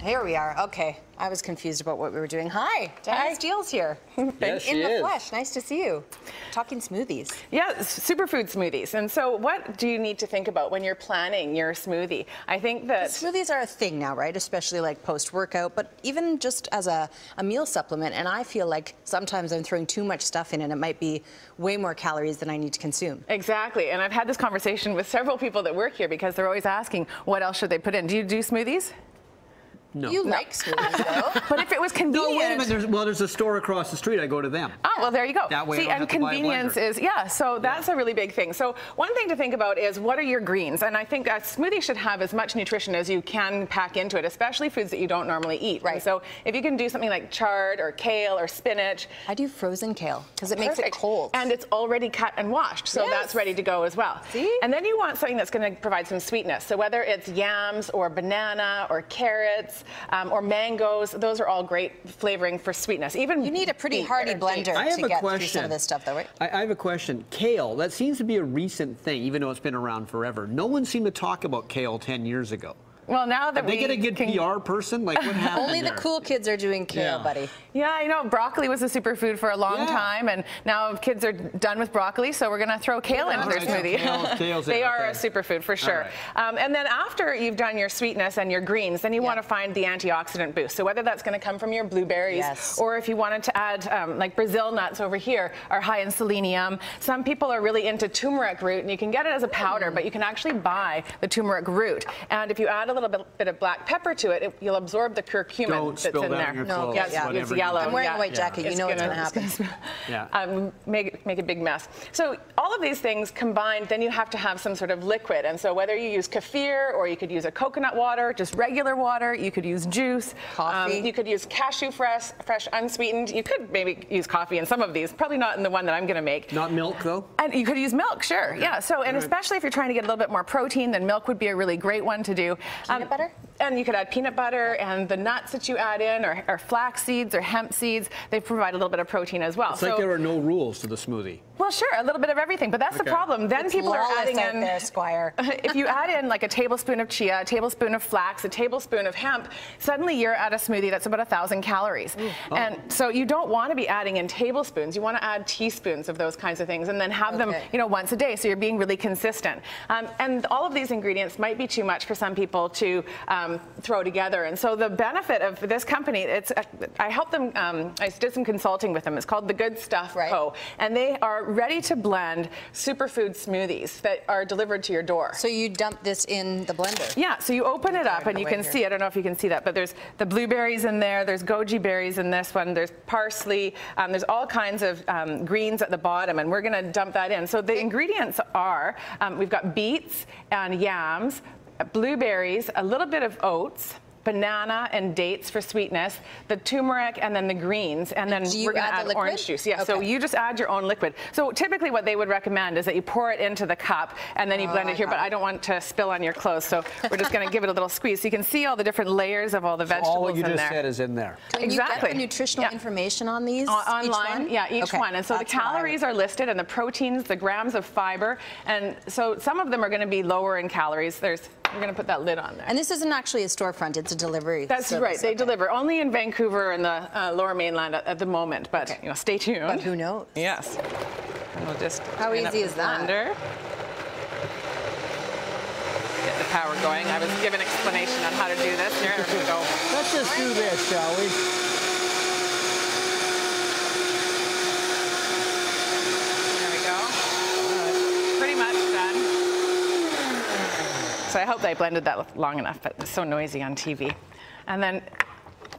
Here we are. Okay. I was confused about what we were doing. Hi, Diana Steele's here. Yes, in the flesh. Nice to see you. Talking smoothies. Yeah, superfood smoothies. And so what do you need to think about when you're planning your smoothie? I think that smoothies are a thing now, right? Especially like post-workout, but even just as a meal supplement. And I feel like sometimes I'm throwing too much stuff in and it might be way more calories than I need to consume. Exactly. And I've had this conversation with several people that work here because they're always asking, what else should they put in? Do you do smoothies? No. You like smoothies, though. But if it was convenient. No, wait a minute. There's a store across the street. I go to them. Oh, well, there you go. That way See, I don't and have to buy a convenience blender. is, yeah, so that's a really big thing. So one thing to think about is what are your greens? And I think a smoothie should have as much nutrition as you can pack into it, especially foods that you don't normally eat. Right. And so if you can do something like chard or kale or spinach. I do frozen kale because it makes it cold. And it's already cut and washed, so that's ready to go as well. See? And then you want something that's going to provide some sweetness. So whether it's yams or banana or carrots or mangoes, those are all great flavoring for sweetness. Even you need a pretty hardy blender to get through some of this stuff, though, right? I have a question. Kale, that seems to be a recent thing, even though it's been around forever. No one seemed to talk about kale 10 years ago. Well, now that Did they get a good PR person? Like, what happened Only the cool kids are doing kale, buddy. Yeah, I know. Broccoli was a superfood for a long time, and now kids are done with broccoli, so we're going to throw kale into their smoothie. They are a superfood for sure. Right. And then after you've done your sweetness and your greens, then you want to find the antioxidant boost. So whether that's going to come from your blueberries, or if you wanted to add, like Brazil nuts over here are high in selenium. Some people are really into turmeric root, and you can get it as a powder, but you can actually buy the turmeric root. And if you add a little bit of black pepper to it, you'll absorb the curcumin that's in there. No, it's yellow. I'm wearing a white jacket. You know what's going to happen. Make a big mess. So all of these things combined, then you have to have some sort of liquid. And so whether you use kefir or you could use a coconut water, just regular water, you could use juice. Coffee. You could use cashew fresh unsweetened. You could maybe use coffee in some of these. Probably not in the one that I'm going to make. Not milk, though? And you could use milk, sure. Yeah. So, and especially if you're trying to get a little bit more protein, then milk would be a really great one to do. Peanut butter? And you could add peanut butter, and the nuts that you add in are flax seeds or hemp seeds. They provide a little bit of protein as well. It's like there are no rules to the smoothie. Well, sure, a little bit of everything, but that's the problem. Then people are adding in there, Squire. If you add in like a tablespoon of chia, a tablespoon of flax, a tablespoon of hemp, suddenly you're at a smoothie that's about 1,000 calories. And so you don't want to be adding in tablespoons. You want to add teaspoons of those kinds of things, and then have them, once a day. So you're being really consistent. And all of these ingredients might be too much for some people to throw together. And so the benefit of this company, I helped them. I did some consulting with them. It's called The Good Stuff Co. And they are ready to blend superfood smoothies that are delivered to your door. So you dump this in the blender? Yeah, so you open it up and you can see, I don't know if you can see that, but there's the blueberries in there, there's goji berries in this one, there's parsley, there's all kinds of greens at the bottom, and we're gonna dump that in. So the ingredients are, we've got beets and yams, blueberries, a little bit of oats, banana and dates for sweetness, the turmeric, and then the greens, and then we're going to add orange juice. Yeah, so you just add your own liquid. So typically what they would recommend is that you pour it into the cup and then you blend it here, but I don't want to spill on your clothes, so we're just going to give it a little squeeze. So you can see all the different layers of all the vegetables in there. All what you just said is in there. Can you get the nutritional information on these? Online, each one? Each one. And so the calories are listed, and the proteins, the grams of fiber, and so some of them are going to be lower in calories. We're going to put that lid on there. And this isn't actually a storefront, it's a delivery That's service. right. They deliver only in Vancouver and the Lower Mainland at the moment, but stay tuned. But who knows? Yes. And we'll just how easy is that? Get the power going. I was given explanation on how to do this. Here we go. Let's just do this, shall we? There we go. Pretty much done. So I hope they blended that long enough, but it's so noisy on TV. And then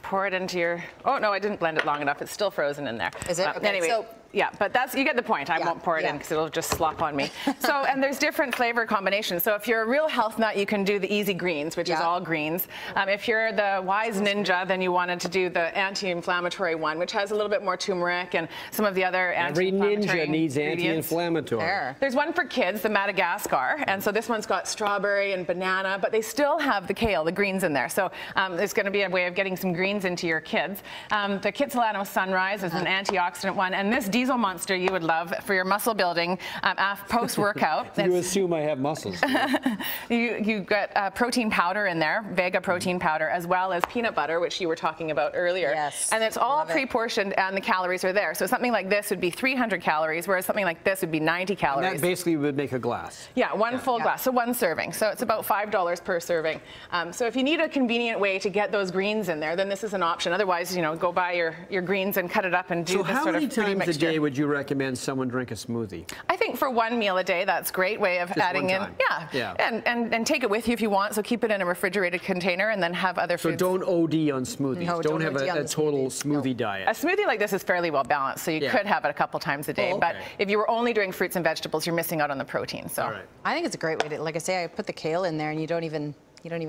pour it into your, oh no, I didn't blend it long enough. It's still frozen in there. Is it? Okay. Anyway, so yeah, but you get the point. I won't pour it in because it'll just slop on me. So, and there's different flavor combinations. So if you're a real health nut, you can do the easy greens, which is all greens. If you're the wise ninja, then you wanted to do the anti-inflammatory one, which has a little bit more turmeric and some of the other anti-inflammatory Every ninja needs anti-inflammatory. There's one for kids, the Madagascar, and so this one's got strawberry and banana, but they still have the kale, the greens in there. So there's going to be a way of getting some greens into your kids. The Kitsilano Sunrise is an antioxidant one, and this diesel monster you would love for your muscle building post-workout. You assume I have muscles. You get protein powder in there, Vega protein powder, as well as peanut butter, which you were talking about earlier. Yes, and it's all pre-portioned, and the calories are there. So something like this would be 300 calories, whereas something like this would be 90 calories. And that basically would make a glass. Yeah, one full glass, so one serving. So it's about $5 per serving. So if you need a convenient way to get those greens in there, then this is an option. Otherwise, you know, go buy your greens and cut it up and do this sort of how many times mixture. a day would you recommend someone drink a smoothie? I think for one meal a day, that's a great way of adding in. Yeah. And take it with you if you want. So keep it in a refrigerated container and then have other foods. So don't OD on smoothies. No, don't have OD on a the total smoothies. smoothie diet. A smoothie like this is fairly well balanced, so you could have it a couple times a day. Oh, okay. But if you were only doing fruits and vegetables, you're missing out on the protein. So. All right. I think it's a great way to, like I say, I put the kale in there and you don't even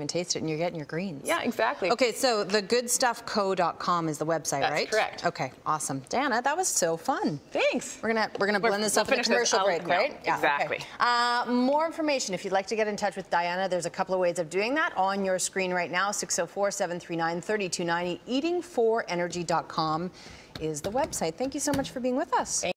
taste it and you're getting your greens. Yeah, exactly. Okay, so thegoodstuffco.com is the website, right? That's correct. Okay, awesome. Diana, that was so fun. Thanks. We're gonna blend this up in a commercial break, right? Yeah, exactly. Okay. More information, if you'd like to get in touch with Diana, there's a couple of ways of doing that on your screen right now. 604-739-3290. Eating4energy.com is the website. Thank you so much for being with us.